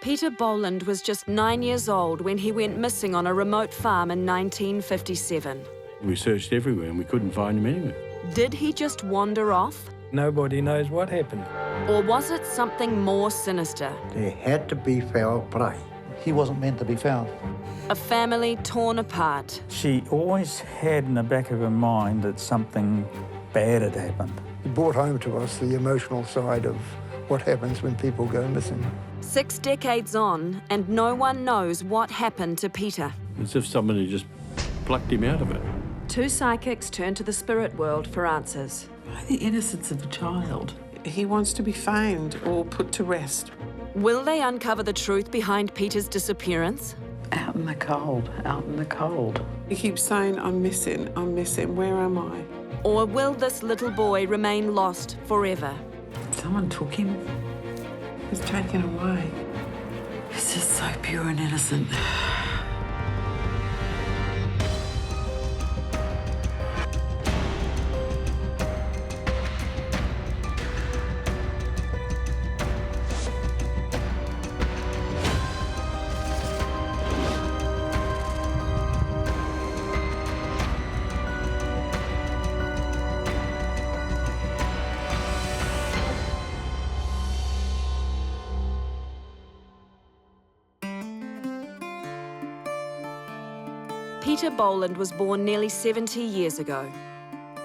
Peter Boland was just 9 years old when he went missing on a remote farm in 1957. We searched everywhere and we couldn't find him anywhere. Did he just wander off? Nobody knows what happened. Or was it something more sinister? There had to be foul play. He wasn't meant to be found. A family torn apart. She always had in the back of her mind that something bad had happened. It brought home to us the emotional side of what happens when people go missing. 6 decades on, and no one knows what happened to Peter. As if somebody just plucked him out of it. Two psychics turn to the spirit world for answers. The innocence of a child. He wants to be found or put to rest. Will they uncover the truth behind Peter's disappearance? Out in the cold, out in the cold. He keeps saying, I'm missing, where am I? Or will this little boy remain lost forever? Someone took him. He was taken away. He's just so pure and innocent. Peter Boland was born nearly 70 years ago.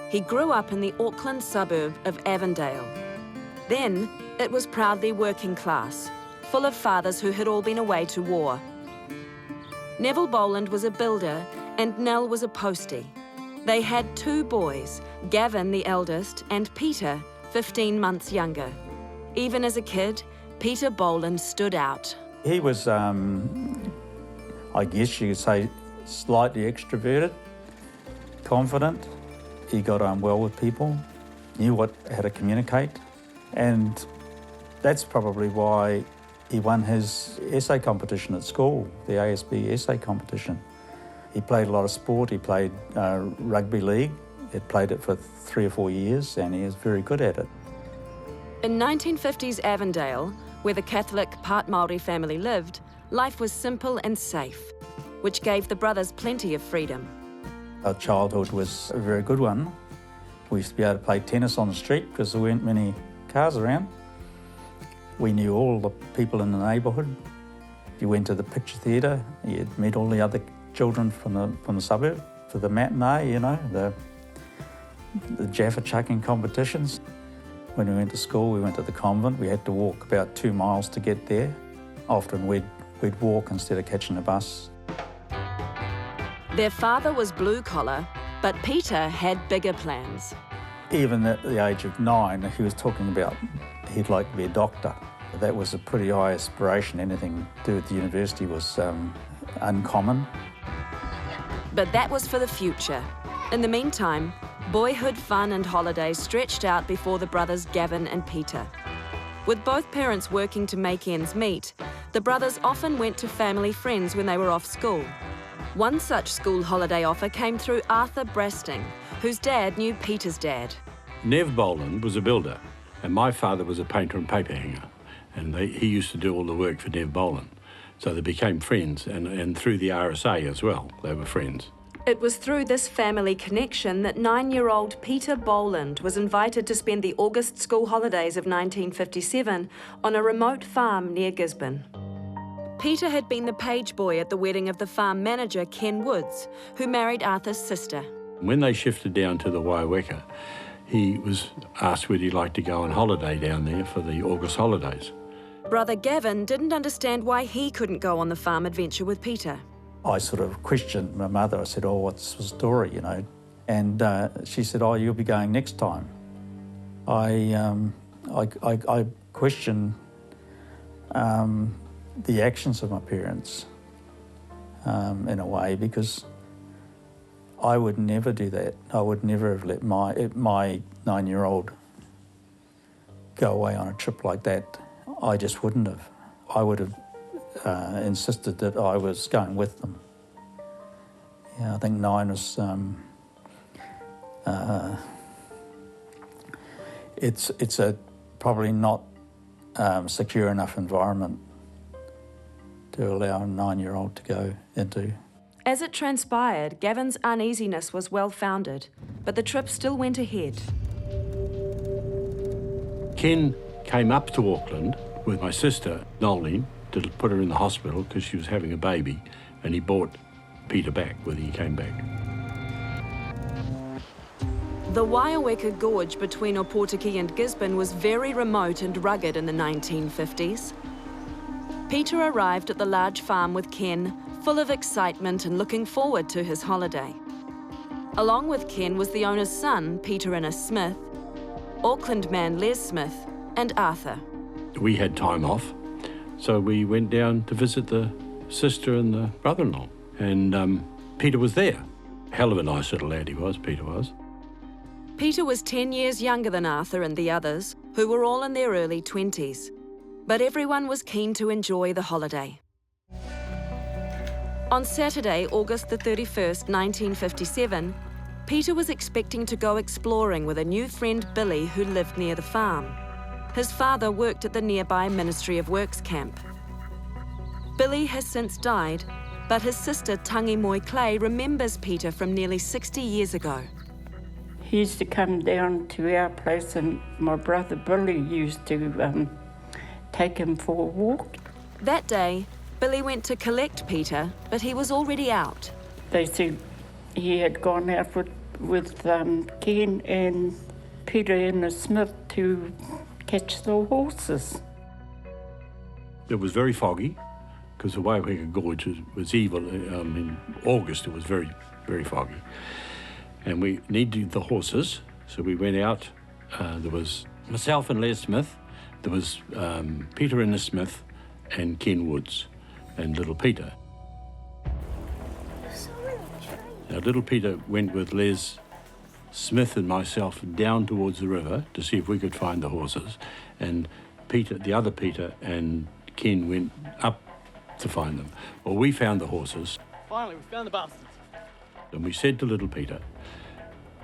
He grew up in the Auckland suburb of Avondale. Then, it was proudly working class, full of fathers who had all been away to war. Neville Boland was a builder and Nell was a postie. They had 2 boys, Gavin, the eldest, and Peter, 15 months younger. Even as a kid, Peter Boland stood out. He was, I guess you could say, slightly extroverted, confident. He got on well with people, knew how to communicate, and that's probably why he won his essay competition at school, the ASB essay competition. He played a lot of sport. He played rugby league. He'd played it for 3 or 4 years, and he was very good at it. In 1950s Avondale, where the Catholic part Māori family lived, life was simple and safe, which gave the brothers plenty of freedom. Our childhood was a very good one. We used to be able to play tennis on the street because there weren't many cars around. We knew all the people in the neighbourhood. If you went to the picture theatre, you'd meet all the other children from the suburb for the matinee, you know, the Jaffa chucking competitions. When we went to school, we went to the convent. We had to walk about 2 miles to get there. Often we'd walk instead of catching a bus. Their father was blue-collar, but Peter had bigger plans. Even at the age of 9, he was talking about he'd like to be a doctor. That was a pretty high aspiration. Anything to do with the university was uncommon. But that was for the future. In the meantime, boyhood fun and holidays stretched out before the brothers Gavin and Peter. With both parents working to make ends meet, the brothers often went to family friends when they were off school. One such school holiday offer came through Arthur Brasting, whose dad knew Peter's dad. Nev Boland was a builder, and my father was a painter and paper hanger, and he used to do all the work for Nev Boland. So they became friends, and through the RSA as well, they were friends. It was through this family connection that 9-year-old Peter Boland was invited to spend the August school holidays of 1957 on a remote farm near Gisborne. Peter had been the page boy at the wedding of the farm manager, Ken Woods, who married Arthur's sister. When they shifted down to the Waiweka, he was asked would he like to go on holiday down there for the August holidays. Brother Gavin didn't understand why he couldn't go on the farm adventure with Peter. I sort of questioned my mother. I said, oh, what's the story, you know? And she said, oh, you'll be going next time. I questioned the actions of my parents in a way, because I would never do that. I would never have let my 9-year-old go away on a trip like that. I just wouldn't have. I would have insisted that I was going with them. Yeah, I think 9 was, it's a probably not secure enough environment to allow a 9-year-old to go into. As it transpired, Gavin's uneasiness was well-founded, but the trip still went ahead. Ken came up to Auckland with my sister, Nolene, to put her in the hospital because she was having a baby, and he brought Peter back when he came back. The Waiaweka Gorge between Opotiki and Gisborne was very remote and rugged in the 1950s. Peter arrived at the large farm with Ken, full of excitement and looking forward to his holiday. Along with Ken was the owner's son, Peter Innes Smith, Auckland man Les Smith, and Arthur. We had time off, so we went down to visit the sister and the brother-in-law, and Peter was there. Hell of a nice little lad he was, Peter was. Peter was 10 years younger than Arthur and the others, who were all in their early 20s. But everyone was keen to enjoy the holiday. On Saturday, August the 31st, 1957, Peter was expecting to go exploring with a new friend Billy who lived near the farm. His father worked at the nearby Ministry of Works camp. Billy has since died, but his sister Tangi Moi Clay remembers Peter from nearly 60 years ago. He used to come down to our place, and my brother Billy used to take him for a walk. That day, Billy went to collect Peter, but he was already out. They said he had gone out with Ken and Peter Innes Smith to catch the horses. It was very foggy, because the Waiaweka Gorge was evil. In August, it was very, very foggy. And we needed the horses, so we went out. There was myself and Les Smith, there was Peter Innes Smith and Ken Woods and little Peter. Now, little Peter went with Les Smith and myself down towards the river to see if we could find the horses, and Peter, the other Peter and Ken went up to find them. Well, we found the horses. Finally, we found the bastards. And we said to little Peter,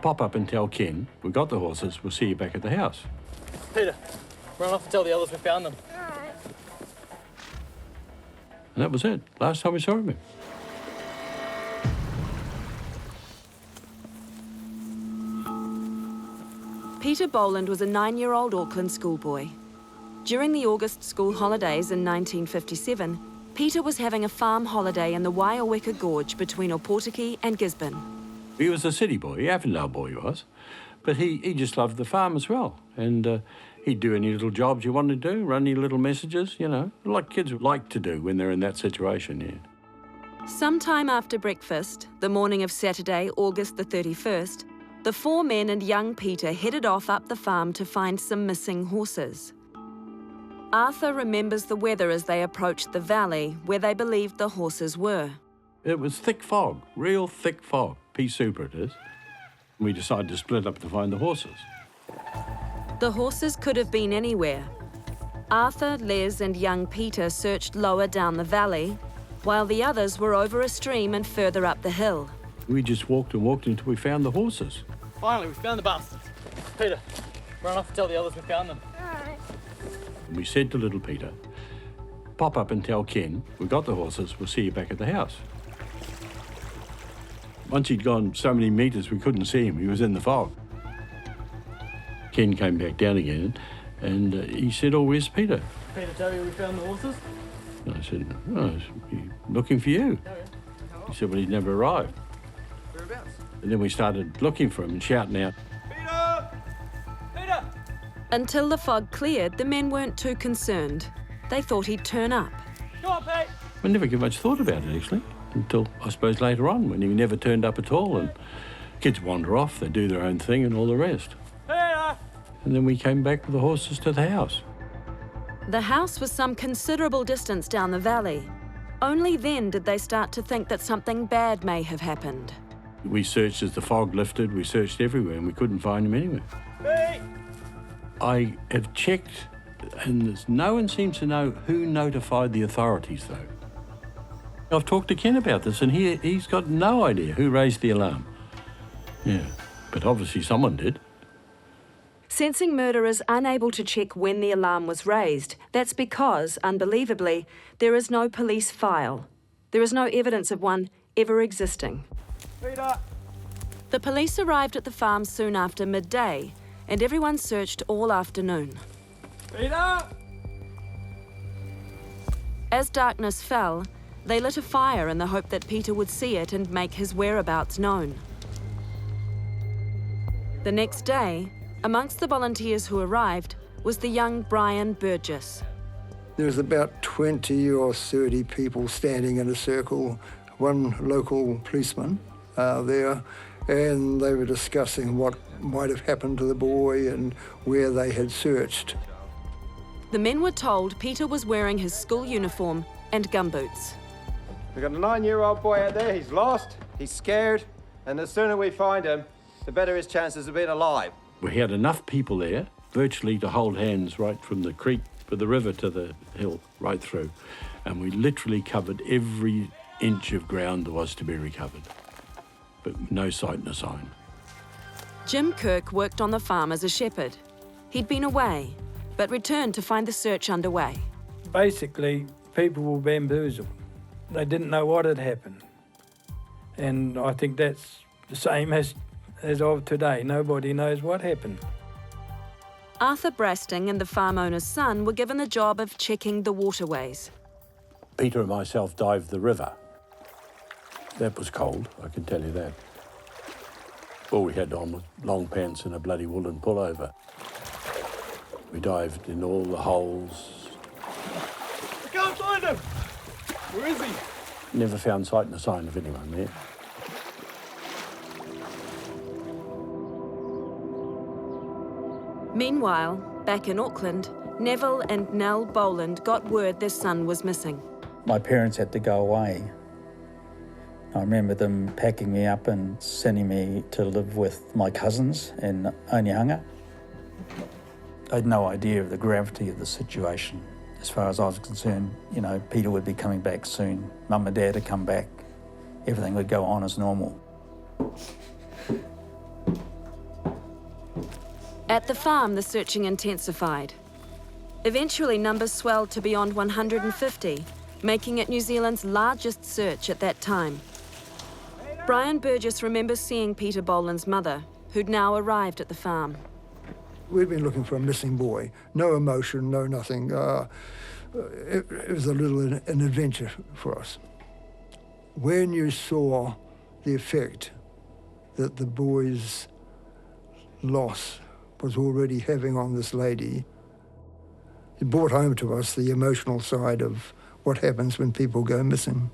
pop up and tell Ken, we got the horses, we'll see you back at the house. Peter, run off and tell the others we found them. And that was it. Last time we saw him. Peter Boland was a 9-year-old Auckland schoolboy. During the August school holidays in 1957, Peter was having a farm holiday in the Waiaweka Gorge between Opotiki and Gisborne. He was a city boy, Avondale boy he was, but he just loved the farm as well. And he'd do any little jobs you wanted to do, run any little messages, you know, like kids like to do when they're in that situation, yeah. Sometime after breakfast, the morning of Saturday, August the 31st, the 4 men and young Peter headed off up the farm to find some missing horses. Arthur remembers the weather as they approached the valley where they believed the horses were. It was thick fog, real thick fog, pea super it is. We decided to split up to find the horses. The horses could have been anywhere. Arthur, Les and young Peter searched lower down the valley, while the others were over a stream and further up the hill. We just walked and walked until we found the horses. Finally, we found the bastards. Peter, run off and tell the others we found them. And we said to little Peter, pop up and tell Ken, we got the horses, we'll see you back at the house. Once he'd gone so many metres we couldn't see him, he was in the fog. Ken came back down again and he said, oh, where's Peter? Peter tell you we found the horses? And I said, oh, he's looking for you. Oh, yeah. He said, well, he'd never arrived. Whereabouts? And then we started looking for him and shouting out, Peter! Peter! Until the fog cleared, the men weren't too concerned. They thought he'd turn up. Go on, Pete! we never gave much thought about it, actually, until, I suppose, later on, when he never turned up at all, and kids wander off, they do their own thing and all the rest. Peter! And then we came back with the horses to the house. The house was some considerable distance down the valley. Only then did they start to think that something bad may have happened. We searched as the fog lifted, we searched everywhere, and we couldn't find him anywhere. Pete! I have checked, and no one seems to know who notified the authorities, though. I've talked to Ken about this, and he's got no idea who raised the alarm. Yeah, but obviously someone did. Sensing murderers unable to check when the alarm was raised, that's because, unbelievably, there is no police file. There is no evidence of one ever existing. Peter! The police arrived at the farm soon after midday, and everyone searched all afternoon. Peter! As darkness fell, they lit a fire in the hope that Peter would see it and make his whereabouts known. The next day, amongst the volunteers who arrived was the young Brian Burgess. There was about 20 or 30 people standing in a circle, one local policeman there, and they were discussing what might have happened to the boy and where they had searched. The men were told Peter was wearing his school uniform and gumboots. We've got a 9-year-old boy out there. He's lost, he's scared, and the sooner we find him, the better his chances of being alive. We had enough people there, virtually to hold hands right from the creek, for the river to the hill, right through. And we literally covered every inch of ground there was to be recovered. But no sight, no sign. Jim Kirk worked on the farm as a shepherd. He'd been away, but returned to find the search underway. Basically, people were bamboozled. They didn't know what had happened. And I think that's the same as of today. Nobody knows what happened. Arthur Brasting and the farm owner's son were given the job of checking the waterways. Peter and myself dived the river. That was cold, I can tell you that. All we had on was long pants and a bloody woolen pullover. We dived in all the holes. I can't find him! Where is he? Never found sight nor sign of anyone there. Meanwhile, back in Auckland, Neville and Nell Boland got word their son was missing. My parents had to go away. I remember them packing me up and sending me to live with my cousins in Onehunga. I had no idea of the gravity of the situation. As far as I was concerned, you know, Peter would be coming back soon. Mum and Dad would come back. Everything would go on as normal. At the farm, the searching intensified. Eventually, numbers swelled to beyond 150, making it New Zealand's largest search at that time. Brian Burgess remembers seeing Peter Boland's mother, who'd now arrived at the farm. We'd been looking for a missing boy. No emotion, no nothing. It was a little an adventure for us. When you saw the effect that the boy's loss was already having on this lady, it brought home to us the emotional side of what happens when people go missing.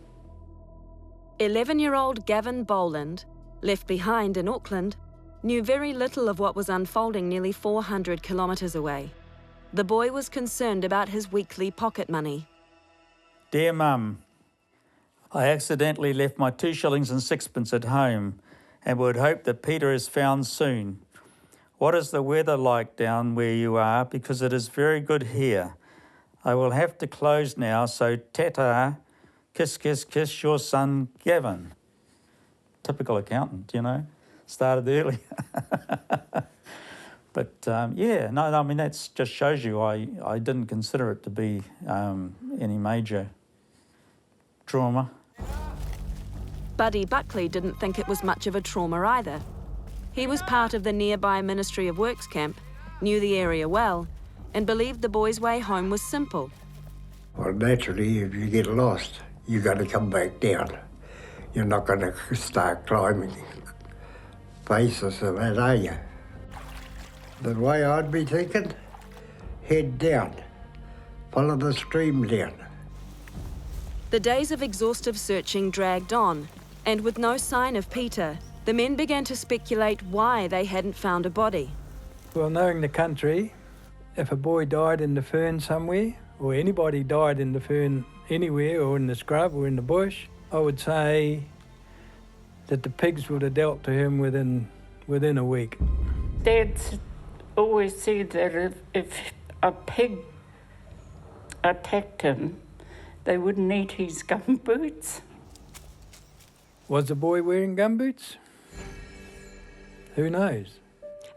11-year-old Gavin Boland, left behind in Auckland, knew very little of what was unfolding nearly 400 kilometres away. The boy was concerned about his weekly pocket money. Dear Mum, I accidentally left my 2 shillings and 6pence at home and would hope that Peter is found soon. What is the weather like down where you are? Because it is very good here. I will have to close now, so ta-ta, kiss, kiss, kiss, your son Gavin. Typical accountant, you know, started early. But yeah, no, I mean, that just shows you I didn't consider it to be any major trauma. Buddy Buckley didn't think it was much of a trauma either. He was part of the nearby Ministry of Works camp, knew the area well, and believed the boy's way home was simple. Well, naturally, if you get lost, you've got to come back down. You're not going to start climbing faces and that, are you? The way I'd be thinking, head down, follow the stream down. The days of exhaustive searching dragged on, and with no sign of Peter, the men began to speculate why they hadn't found a body. Well, knowing the country, if a boy died in the fern somewhere, or anybody died in the fern anywhere, or in the scrub or in the bush, I would say that the pigs would have dealt to him within a week. Dad's always said that if a pig attacked him, they wouldn't eat his gumboots. Was the boy wearing gumboots? Who knows?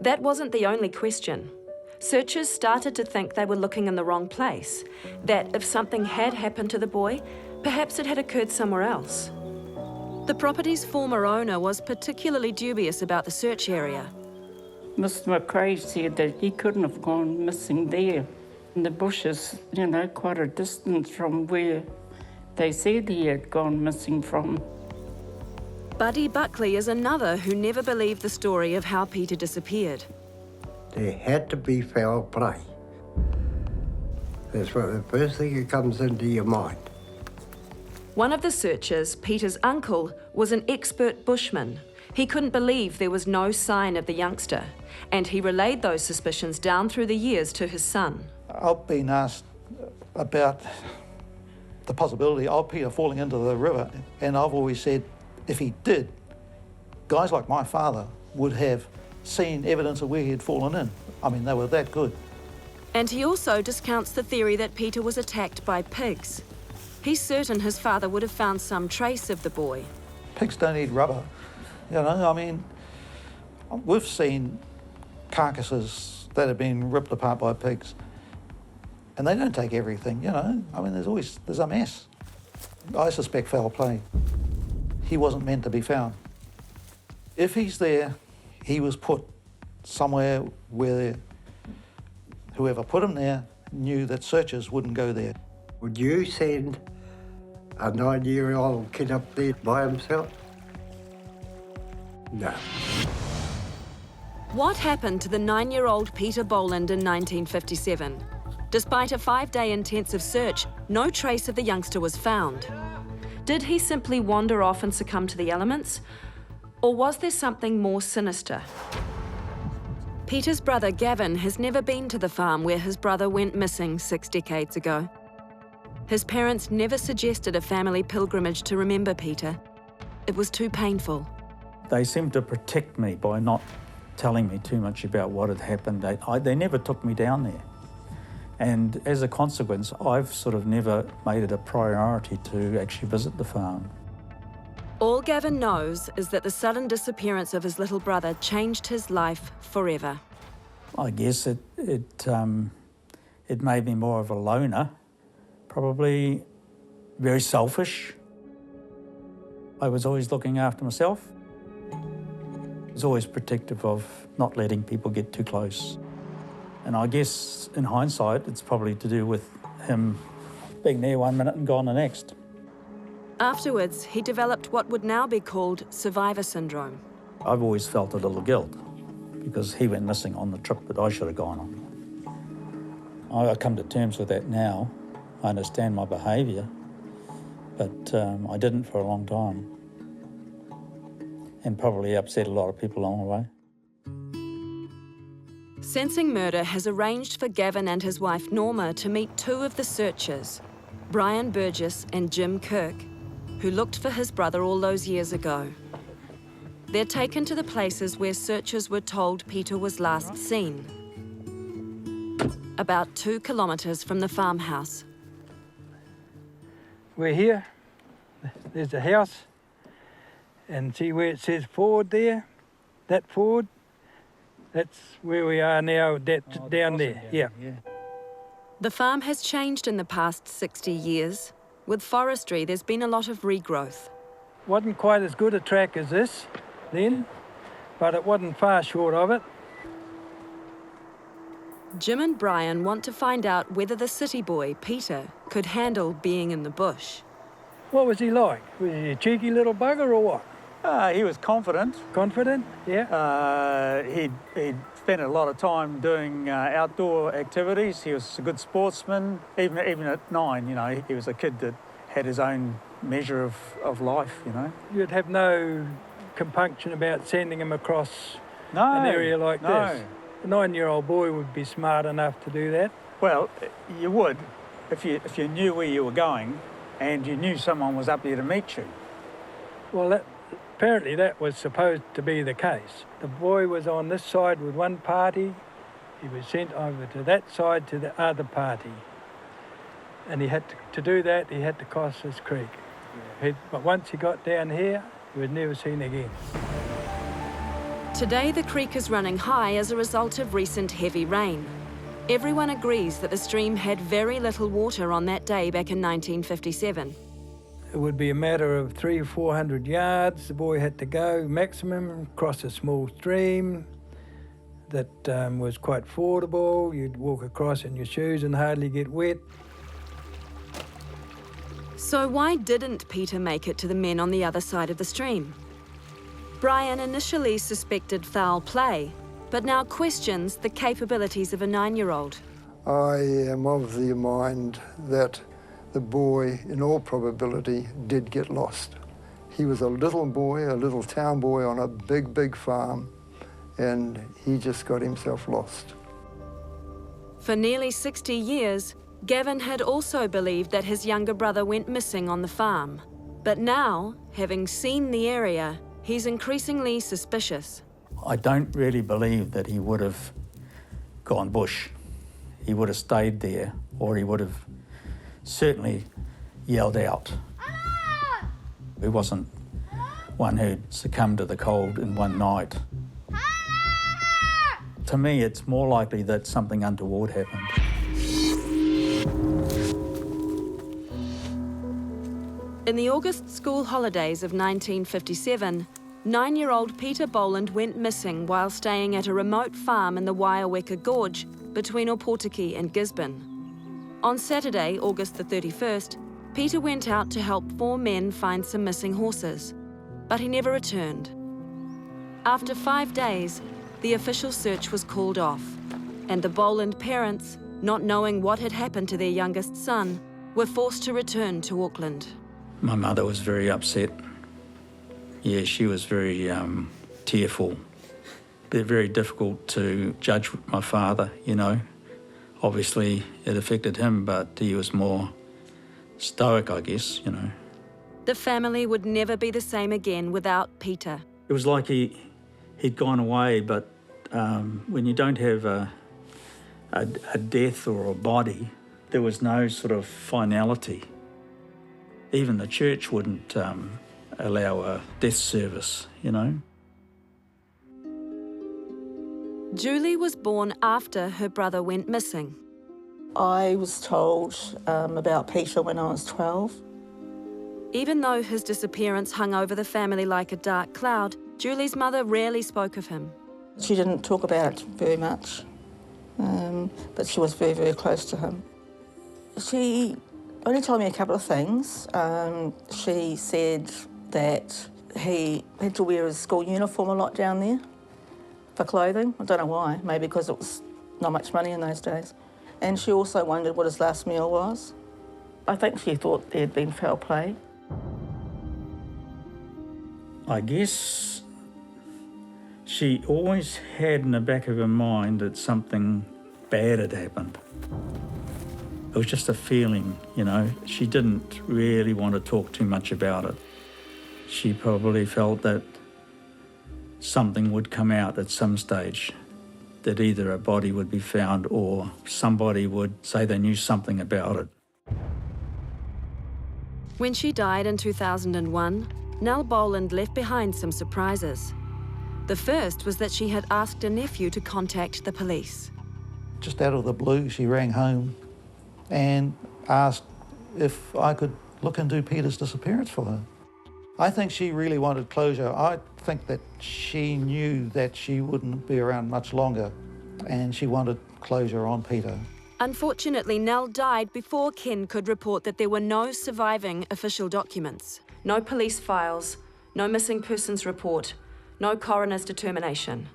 That wasn't the only question. searchers started to think they were looking in the wrong place, that if something had happened to the boy, perhaps it had occurred somewhere else. The property's former owner was particularly dubious about the search area. Mr. McRae said that he couldn't have gone missing there. In the bushes, you know, quite a distance from where they said he had gone missing from. Buddy Buckley is another who never believed the story of how Peter disappeared. There had to be foul play. That's what the first thing that comes into your mind. One of the searchers, Peter's uncle, was an expert bushman. He couldn't believe there was no sign of the youngster, and he relayed those suspicions down through the years to his son. I've been asked about the possibility of Peter falling into the river, and I've always said, if he did, guys like my father would have seen evidence of where he had fallen in. I mean, they were that good. And he also discounts the theory that Peter was attacked by pigs. He's certain his father would have found some trace of the boy. Pigs don't eat rubber, you know, I mean, we've seen carcasses that have been ripped apart by pigs, and they don't take everything, you know. I mean, there's a mess. I suspect foul play. He wasn't meant to be found. If he's there, he was put somewhere where whoever put him there knew that searchers wouldn't go there. Would you send a 9-year-old kid up there by himself? No. What happened to the 9-year-old Peter Boland in 1957? Despite a 5-day intensive search, no trace of the youngster was found. Did he simply wander off and succumb to the elements? Or was there something more sinister? Peter's brother Gavin has never been to the farm where his brother went missing 6 decades ago. His parents never suggested a family pilgrimage to remember Peter. It was too painful. They seemed to protect me by not telling me too much about what had happened. They never took me down there. And as a consequence, I've sort of never made it a priority to actually visit the farm. All Gavin knows is that the sudden disappearance of his little brother changed his life forever. I guess it made me more of a loner, probably very selfish. I was always looking after myself. I was always protective of not letting people get too close. And I guess in hindsight, it's probably to do with him being there 1 minute and gone the next. Afterwards, he developed what would now be called survivor syndrome. I've always felt a little guilt because he went missing on the trip that I should have gone on. I come to terms with that now. I understand my behaviour, but I didn't for a long time, and probably upset a lot of people along the way. Sensing Murder has arranged for Gavin and his wife Norma to meet two of the searchers, Brian Burgess and Jim Kirk, who looked for his brother all those years ago. They're taken to the places where searchers were told Peter was last seen, about 2 kilometres from the farmhouse. We're here. There's a house. And see where it says Ford there? That Ford? That's where we are now, that's down there. Yeah. The farm has changed in the past 60 years. With forestry, there's been a lot of regrowth. Wasn't quite as good a track as this then, but it wasn't far short of it. Jim and Brian want to find out whether the city boy, Peter, could handle being in the bush. What was he like? Was he a cheeky little bugger or what? He was confident. Confident, yeah. He'd spent a lot of time doing outdoor activities. He was a good sportsman. Even at 9, you know, he was a kid that had his own measure of life, you know. You'd have no compunction about sending him across an area like this. A 9-year-old boy would be smart enough to do that. Well, you would if you knew where you were going and you knew someone was up there to meet you. Well, apparently that was supposed to be the case. The boy was on this side with one party. He was sent over to that side to the other party. And he had to do that, he had to cross this creek. Yeah. But once he got down here, he was never seen again. Today, the creek is running high as a result of recent heavy rain. Everyone agrees that the stream had very little water on that day back in 1957. It would be a matter of 300 or 400 yards the boy had to go maximum across a small stream that was quite fordable. You'd walk across in your shoes and hardly get wet. So why didn't Peter make it to the men on the other side of the stream? Brian initially suspected foul play, but now questions the capabilities of a 9-year-old. I am of the mind that the boy, in all probability, did get lost. He was a little boy, a little town boy on a big, big farm, and he just got himself lost. For nearly 60 years, Gavin had also believed that his younger brother went missing on the farm. But now, having seen the area, he's increasingly suspicious. I don't really believe that he would have gone bush. He would have stayed there, or he would have certainly yelled out. He wasn't one who'd succumbed to the cold in one night. To me, it's more likely that something untoward happened. In the August school holidays of 1957, 9-year-old Peter Boland went missing while staying at a remote farm in the Waiaweka Gorge between Opotiki and Gisborne. On Saturday, August the 31st, Peter went out to help 4 men find some missing horses, but he never returned. After 5 days, the official search was called off, and the Boland parents, not knowing what had happened to their youngest son, were forced to return to Auckland. My mother was very upset. Yeah, she was very tearful. But very difficult to judge my father, you know. Obviously, it affected him, but he was more stoic, I guess, you know. The family would never be the same again without Peter. It was like he'd gone away, but when you don't have a death or a body, there was no sort of finality. Even the church wouldn't allow a death service, you know. Julie was born after her brother went missing. I was told about Peter when I was 12. Even though his disappearance hung over the family like a dark cloud, Julie's mother rarely spoke of him. She didn't talk about it very much, but she was very, very close to him. She only told me a couple of things. She said that he had to wear his school uniform a lot down there for clothing. I don't know why, maybe because it was not much money in those days. And she also wondered what his last meal was. I think she thought there had been foul play. I guess she always had in the back of her mind that something bad had happened. It was just a feeling, you know. She didn't really want to talk too much about it. She probably felt that something would come out at some stage, that either a body would be found or somebody would say they knew something about it. When she died in 2001, Nell Boland left behind some surprises. The first was that she had asked a nephew to contact the police. Just out of the blue, she rang home and asked if I could look into Peter's disappearance for her. I think she really wanted closure. I think that she knew that she wouldn't be around much longer, and she wanted closure on Peter. Unfortunately, Nell died before Ken could report that there were no surviving official documents. No police files, no missing persons report, no coroner's determination.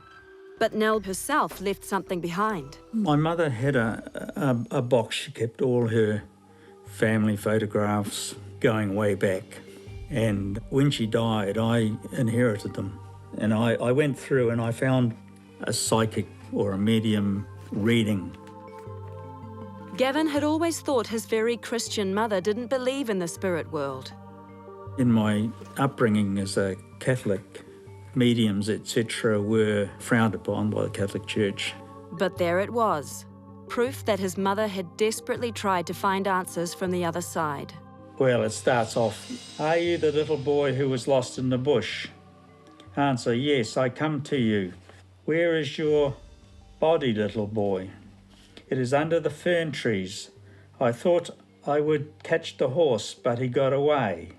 But Nell herself left something behind. My mother had a box. She kept all her family photographs going way back. And when she died, I inherited them. And I went through and I found a psychic or a medium reading. Gavin had always thought his very Christian mother didn't believe in the spirit world. In my upbringing as a Catholic, mediums, etc., were frowned upon by the Catholic Church. But there it was, proof that his mother had desperately tried to find answers from the other side. Well, it starts off, "Are you the little boy who was lost in the bush?" Answer, "Yes, I come to you. Where is your body, little boy? It is under the fern trees. I thought I would catch the horse, but he got away.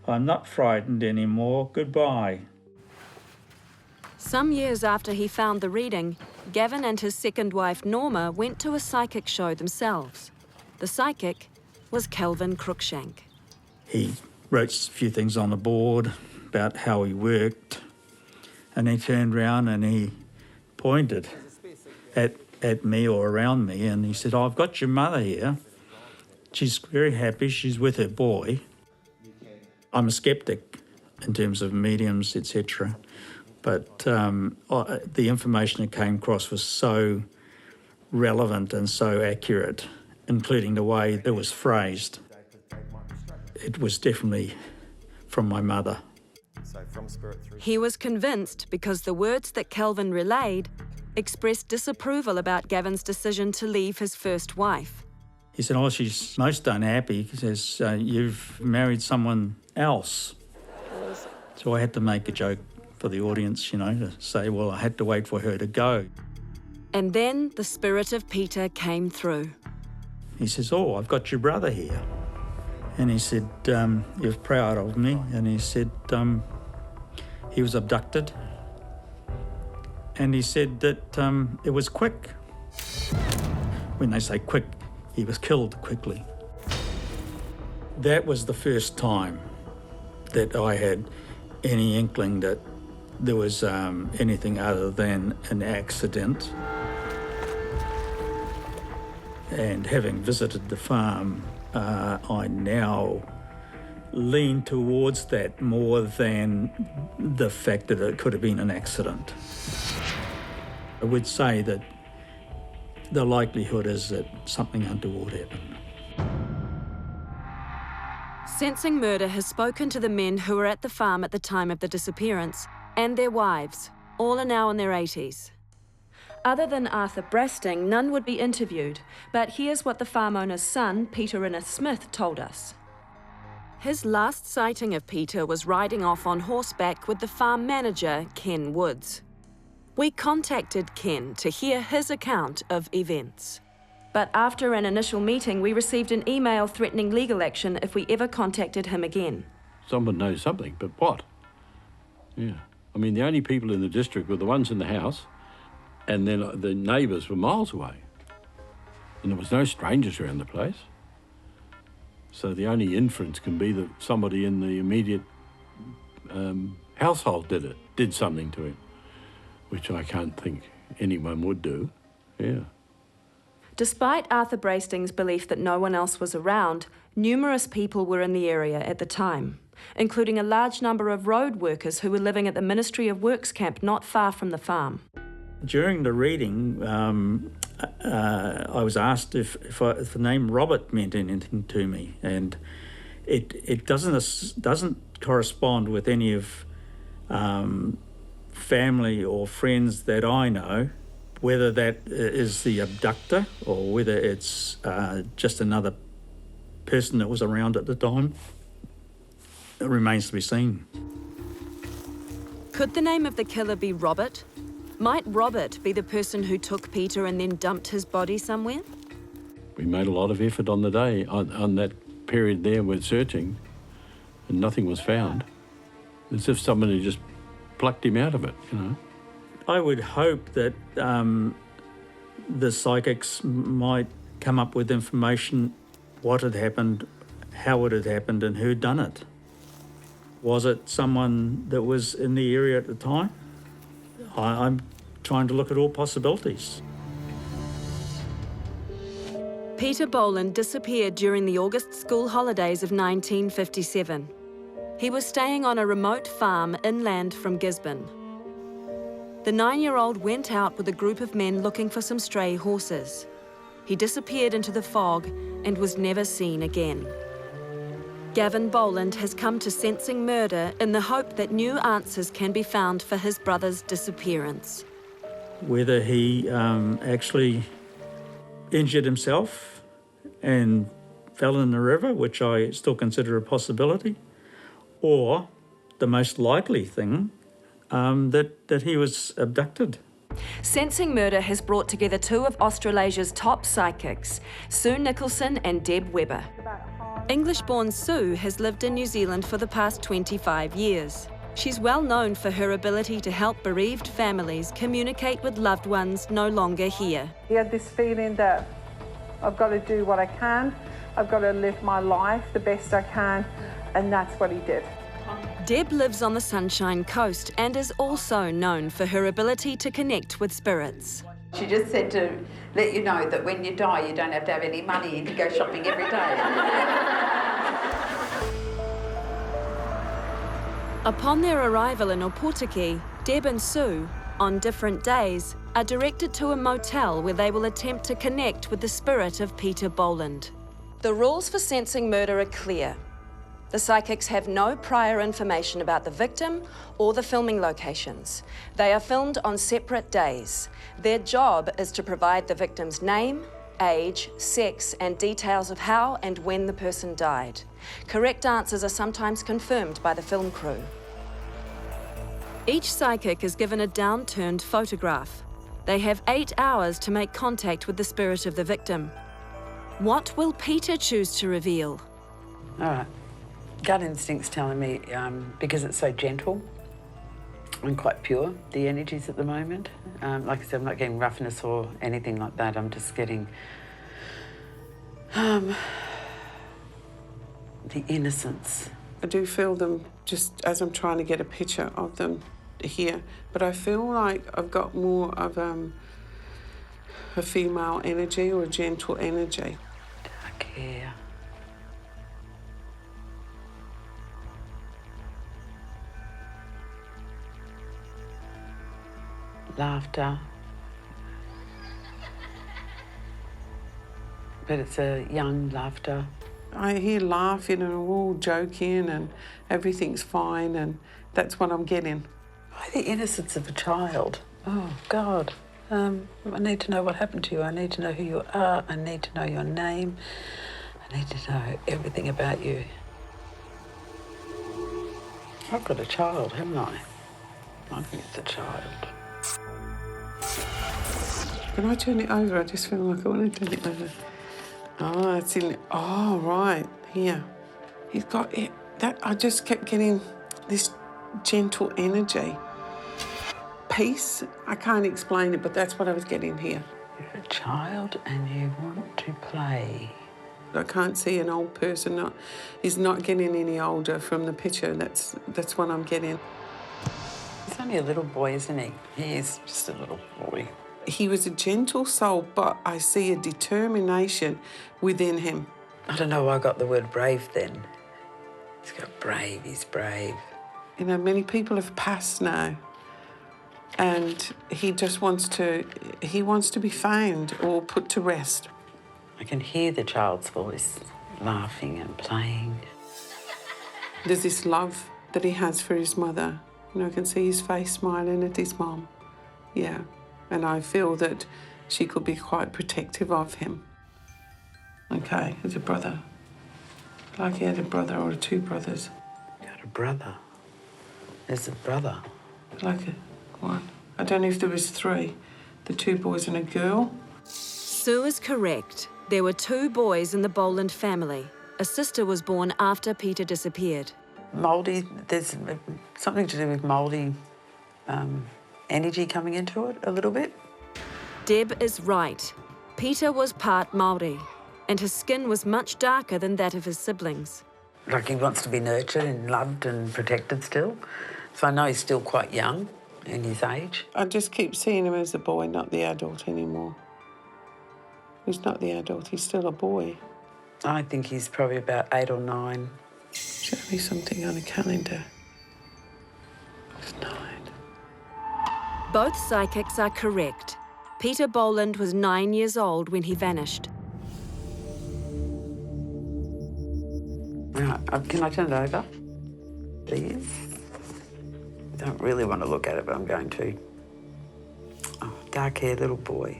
I'm not frightened anymore. Goodbye. Some years after he found the reading, Gavin and his second wife Norma went to a psychic show themselves. The psychic was Kelvin Cruikshank. He wrote a few things on the board about how he worked, and he turned round and he pointed at me or around me, and he said, I've got your mother here. She's very happy, she's with her boy. I'm a sceptic in terms of mediums, etc. But the information that came across was so relevant and so accurate, including the way it was phrased. It was definitely from my mother. He was convinced because the words that Kelvin relayed expressed disapproval about Gavin's decision to leave his first wife. He said, oh, she's most unhappy. He says, you've married someone else. So I had to make a joke for the audience, to say, well, I had to wait for her to go. And then the spirit of Peter came through. He says, oh, I've got your brother here. And he said, you're proud of me. And he said, he was abducted. And he said that it was quick. When they say quick, he was killed quickly. That was the first time that I had any inkling that there was anything other than an accident. And having visited the farm, I now lean towards that more than the fact that it could have been an accident. I would say that the likelihood is that something untoward happened. Sensing Murder has spoken to the men who were at the farm at the time of the disappearance and their wives. All are now in their 80s. Other than Arthur Brasting, none would be interviewed, but here's what the farm owner's son, Peter Innes Smith, told us. His last sighting of Peter was riding off on horseback with the farm manager, Ken Woods. We contacted Ken to hear his account of events. But after an initial meeting, we received an email threatening legal action if we ever contacted him again. Someone knows something, but what? Yeah. I mean, the only people in the district were the ones in the house, and then the neighbours were miles away. And there was no strangers around the place. So the only inference can be that somebody in the immediate household did something to him, which I can't think anyone would do. Yeah. Despite Arthur Brasting's belief that no one else was around, numerous people were in the area at the time, including a large number of road workers who were living at the Ministry of Works camp not far from the farm. During the reading, I was asked if the name Robert meant anything to me, and it doesn't correspond with any of family or friends that I know. Whether that is the abductor or whether it's just another person that was around at the time, it remains to be seen. Could the name of the killer be Robert? Might Robert be the person who took Peter and then dumped his body somewhere? We made a lot of effort on the day, on that period there with searching, and nothing was found. As if someone had just plucked him out of it, I would hope that the psychics might come up with information, what had happened, how it had happened, and who'd done it. Was it someone that was in the area at the time? I'm trying to look at all possibilities. Peter Boland disappeared during the August school holidays of 1957. He was staying on a remote farm inland from Gisborne. The 9-year-old went out with a group of men looking for some stray horses. He disappeared into the fog and was never seen again. Gavin Boland has come to Sensing Murder in the hope that new answers can be found for his brother's disappearance. Whether he actually injured himself and fell in the river, which I still consider a possibility, or the most likely thing, that he was abducted. Sensing Murder has brought together two of Australasia's top psychics, Sue Nicholson and Deb Webber. English-born Sue has lived in New Zealand for the past 25 years. She's well known for her ability to help bereaved families communicate with loved ones no longer here. He had this feeling that I've got to do what I can, I've got to live my life the best I can, and that's what he did. Deb lives on the Sunshine Coast and is also known for her ability to connect with spirits. She just said to let you know that when you die, you don't have to have any money and you go shopping every day. Upon their arrival in Opotiki, Deb and Sue, on different days, are directed to a motel where they will attempt to connect with the spirit of Peter Boland. The rules for Sensing Murder are clear. The psychics have no prior information about the victim or the filming locations. They are filmed on separate days. Their job is to provide the victim's name, age, sex, and details of how and when the person died. Correct answers are sometimes confirmed by the film crew. Each psychic is given a downturned photograph. They have 8 hours to make contact with the spirit of the victim. What will Peter choose to reveal? All right. Gut instinct's telling me, because it's so gentle and quite pure, the energies at the moment. Like I said, I'm not getting roughness or anything like that. I'm just getting the innocence. I do feel them just as I'm trying to get a picture of them here, but I feel like I've got more of a female energy or a gentle energy. Dark hair. Laughter. But it's a young laughter. I hear laughing and we're all joking and everything's fine, and that's what I'm getting. Why the innocence of a child? Oh, God. I need to know what happened to you. I need to know who you are. I need to know your name. I need to know everything about you. I've got a child, haven't I? I think it's a child. Can I turn it over? I just feel like I want to turn it over. Oh, it's in. Oh, right here. He's got it. That I just kept getting this gentle energy, peace. I can't explain it, but that's what I was getting here. You're a child and you want to play. I can't see an old person. He's not getting any older from the picture. That's what I'm getting. He's only a little boy, isn't he? He is just a little boy. He was a gentle soul, but I see a determination within him. I don't know why I got the word brave then. He's got brave, he's brave. You know, many people have passed now, and he just wants to be found or put to rest. I can hear the child's voice, laughing and playing. There's this love that he has for his mother. You know, I can see his face smiling at his mum. Yeah. And I feel that she could be quite protective of him. Okay, as a brother. Like he had a brother or two brothers. You had a brother? There's a brother? Like one. I don't know if there was 3. The 2 boys and a girl. Sue is correct. There were 2 boys in the Boland family. A sister was born after Peter disappeared. Mouldy, there's something to do with mouldy energy coming into it a little bit. Deb is right. Peter was part Māori, and his skin was much darker than that of his siblings. Like he wants to be nurtured and loved and protected still. So I know he's still quite young in his age. I just keep seeing him as a boy, not the adult anymore. He's not the adult, he's still a boy. I think he's probably about 8 or 9. Show me something on a calendar. It's 9. Both psychics are correct. Peter Boland was 9 years old when he vanished. Right, can I turn it over, please? I don't really want to look at it, but I'm going to. Oh, dark-haired little boy.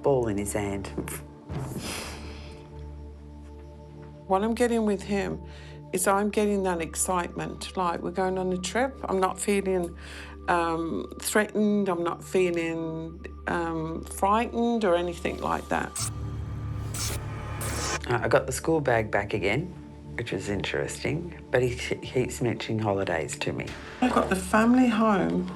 Ball in his hand. What I'm getting with him is I'm getting that excitement, like we're going on a trip. I'm not feeling threatened, I'm not feeling frightened or anything like that. I got the school bag back again, which was interesting, but he keeps mentioning holidays to me. I got the family home,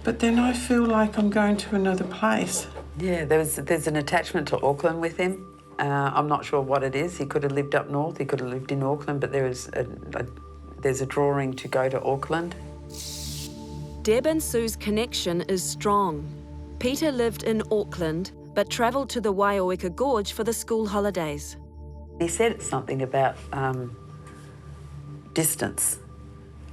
but then I feel like I'm going to another place. Yeah, there's an attachment to Auckland with him. I'm not sure what it is. He could have lived up north, he could have lived in Auckland, but there's a drawing to go to Auckland. Deb and Sue's connection is strong. Peter lived in Auckland, but travelled to the Waioweka Gorge for the school holidays. He said something about distance,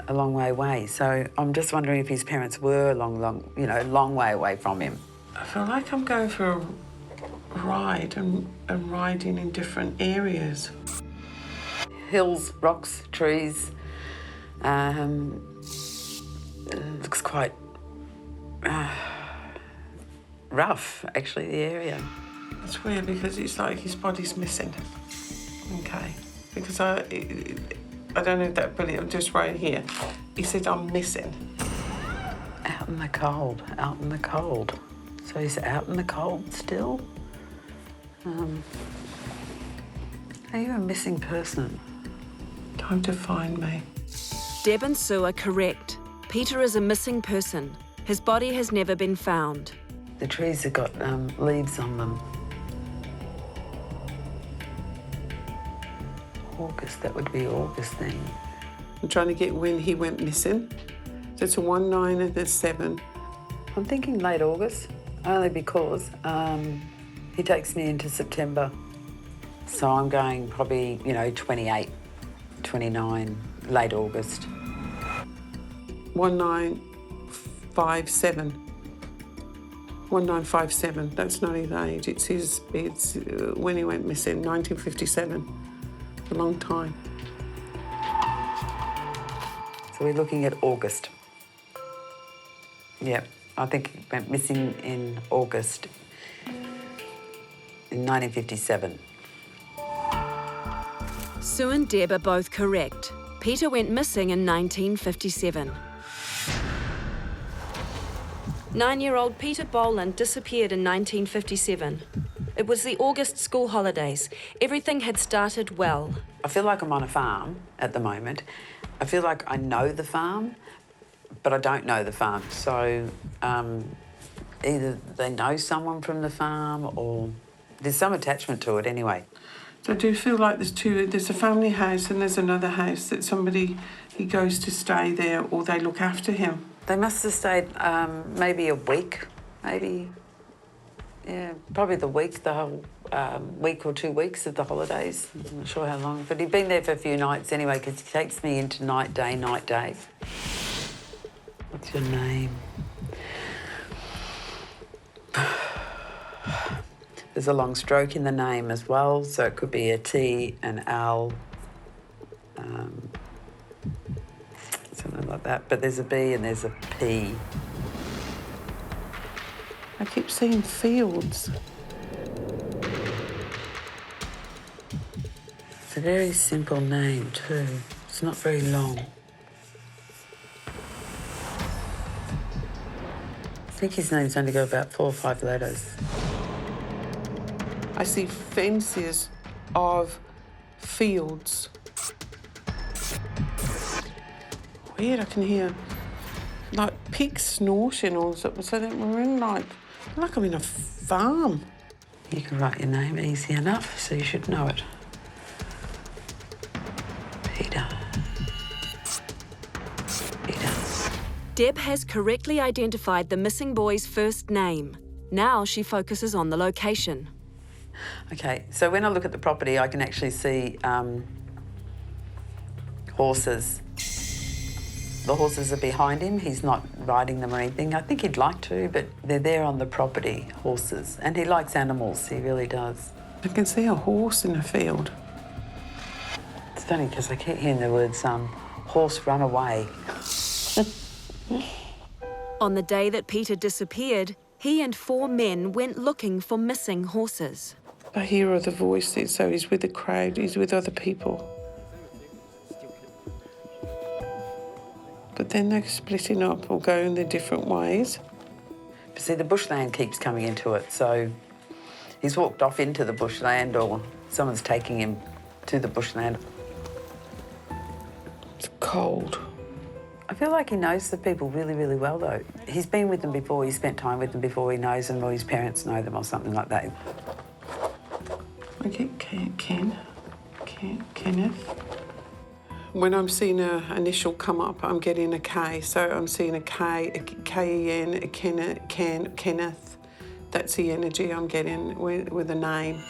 a long way away. So I'm just wondering if his parents were long way away from him. I feel like I'm going for a ride and riding in different areas. Hills, rocks, trees. It looks quite rough, actually, the area. It's weird because it's like his body's missing. Okay, because I don't know if that, but it just right here. He said, I'm missing. Out in the cold, out in the cold. So he's out in the cold still? Are you a missing person? Time to find me. Deb and Sue are correct. Peter is a missing person. His body has never been found. The trees have got leaves on them. August, that would be August then. I'm trying to get when he went missing. So it's a 1, 9 and a 7. I'm thinking late August, only because he takes me into September. So I'm going probably, 28, 29, late August. 1957. 1957. That's not his age. It's when he went missing, 1957. A long time. So we're looking at August. Yeah, I think he went missing in August in 1957. Sue and Deb are both correct. Peter went missing in 1957. 9-year-old Peter Boland disappeared in 1957. It was the August school holidays. Everything had started well. I feel like I'm on a farm at the moment. I feel like I know the farm, but I don't know the farm. So either they know someone from the farm or there's some attachment to it anyway. So I do feel like there's a family house and there's another house that he goes to stay there or they look after him. They must have stayed maybe a week, maybe. Yeah, probably the whole week or 2 weeks of the holidays. I'm not sure how long, but he'd been there for a few nights anyway because he takes me into night, day, night, day. What's your name? There's a long stroke in the name as well, so it could be a T, an L, something like that. But there's a B and there's a P. I keep seeing fields. It's a very simple name too. It's not very long. I think his name's only got about 4 or 5 letters. I see fences of fields. Weird, I can hear like pigs snorting or something, so that we're in like I'm in a farm. You can write your name easy enough, so you should know it. Peter. Peter. Deb has correctly identified the missing boy's first name. Now she focuses on the location. Okay, so when I look at the property, I can actually see horses. The horses are behind him. He's not riding them or anything. I think he'd like to, but they're there on the property, horses. And he likes animals, he really does. I can see a horse in a field. It's funny because I keep hearing the words, horse run away. On the day that Peter disappeared, he and 4 men went looking for missing horses. I hear other voices, so he's with the crowd, he's with other people. then they're splitting up or going their different ways. But see, the bushland keeps coming into it, so he's walked off into the bushland or someone's taking him to the bushland. It's cold. I feel like he knows the people really, really well, though. He's been with them before, he's spent time with them before, he knows them, or his parents know them, or something like that. I get Kenneth. When I'm seeing an initial come up, I'm getting a K. So I'm seeing a K, a K-E-N, a Kenneth. That's the energy I'm getting with a name.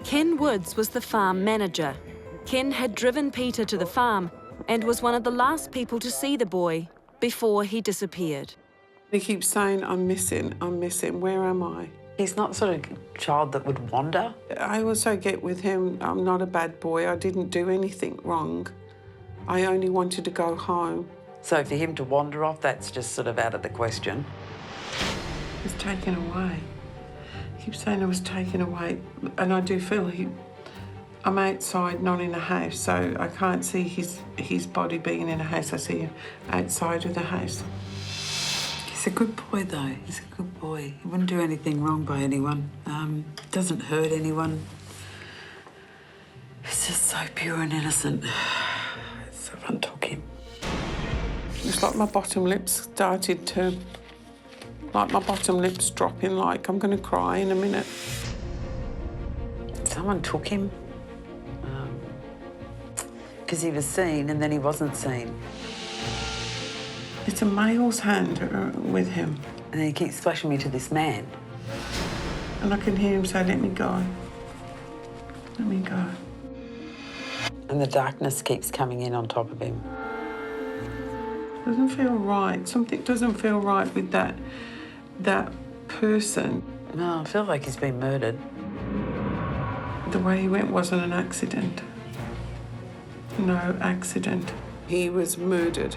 Ken Woods was the farm manager. Ken had driven Peter to the farm and was one of the last people to see the boy before he disappeared. He keeps saying, I'm missing, where am I? He's not the sort of child that would wander. I also get with him, I'm not a bad boy, I didn't do anything wrong. I only wanted to go home. So for him to wander off, that's just sort of out of the question. He was taken away. He keeps saying I was taken away, and I do feel I'm outside, not in a house, so I can't see his body being in a house. I see him outside of the house. He's a good boy, though. He's a good boy. He wouldn't do anything wrong by anyone. Doesn't hurt anyone. He's just so pure and innocent. Someone took him. It's like my bottom lips started to... Like my bottom lips dropping, like I'm going to cry in a minute. Someone took him. Because he was seen and then he wasn't seen. It's a male's hand with him. And then he keeps flashing me to this man. And I can hear him say, let me go. Let me go. And the darkness keeps coming in on top of him. Doesn't feel right. Something doesn't feel right with that person. No, I feel like he's been murdered. The way he went wasn't an accident. No accident. He was murdered.